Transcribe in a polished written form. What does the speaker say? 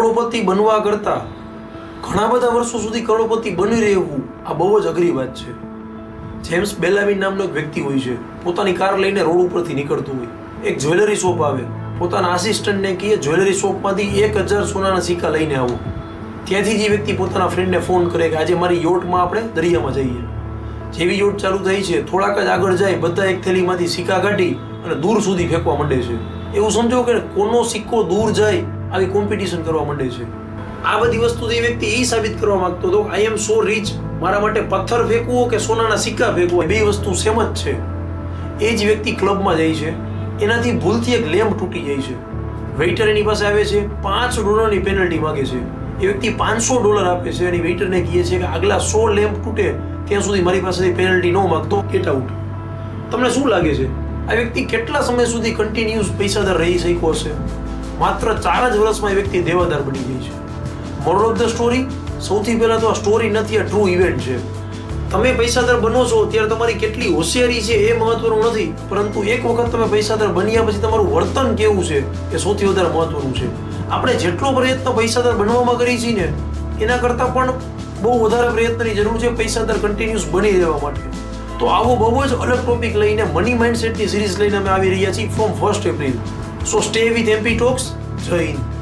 કરોડપતિ બનવા કરતાં ઘણા બધા વર્ષો સુધી કરોડપતિ બની રહેવું આ બહુ જ અઘરી વાત છે. જેમ્સ બેલામિન નામનો એક વ્યક્તિ હોય છે, પોતાની કાર લઈને રોડ ઉપરથી નીકળતું હોય. એક જ્વેલરી શોપ આવે, પોતાના આસિસ્ટન્ટને કહે જ્વેલરી શોપમાંથી 1000 સોનાના સિક્કા લઈને આવો. ત્યાંથી જે વ્યક્તિ પોતાના ફ્રેન્ડને ફોન કરે કે આજે મારી યોટમાં આપણે દરિયામાં જઈએ. જેવી યોટ ચાલુ થઈ છે, થોડાક જ આગળ જાય બધા એક થેલીમાંથી સિક્કા કાઢી અને દૂર સુધી ફેંકવા માંડે છે. એવું સમજો કે કોનો સિક્કો દૂર જાય આવી કોમ્પિટિશન કરવા માંડે છે. આ બધી વસ્તુથી એ વ્યક્તિ એ સાબિત કરવા માંગતો હતો આઈ એમ સો રીચ, મારા માટે પથ્થર ફેંકવો કે સોનાના સિક્કા ફેંકવો બે વસ્તુ સેમ જ છે. એ જ વ્યક્તિ ક્લબમાં જાય છે, એનાથી ભૂલથી એક લેમ્પ તૂટી જાય છે. વેઇટર એની પાસે આવે છે, $5 પેનલ્ટી માગે છે. એ વ્યક્તિ $500 આપે છે અને વેઇટરને કહે છે કે આગલા 100 લેમ્પ તૂટે ત્યાં સુધી મારી પાસેથી પેનલ્ટી ન માગતો, ગેટ આઉટ. તમને શું લાગે છે આ વ્યક્તિ કેટલા સમય સુધી કન્ટિન્યુઅસ પૈસાદાર રહી શક્યો હશે? માત્ર 4 જ વર્ષમાં એ વ્યક્તિ દેવાદાર બની ગઈ છે. મોરલ ઓફ ધ સ્ટોરી, સૌથી પહેલા તો આ સ્ટોરી નથી, આ ટ્રુ ઇવેન્ટ છે. તમે પૈસાદાર બનો છો ત્યારે તમારી કેટલી હોશિયારી છે એ મહત્વનું નથી, પરંતુ એક વખત તમે પૈસાદાર બન્યા પછી તમારું વર્તન કેવું છે એ સૌથી વધારે મહત્વનું છે. આપણે જેટલો પ્રયત્ન પૈસાદાર બનવામાં કરી છીએ ને એના કરતાં પણ બહુ વધારે પ્રયત્નની જરૂર છે પૈસાદાર કન્ટિન્યુઅસ બની રહેવા માટે. તો આવો બહુ જ અલગ ટોપિક લઈને મની માઇન્ડસેટની સિરીઝ લઈને અમે આવી રહ્યા છીએ from 1 April. So stay with MP Talks. જય હિન્દ.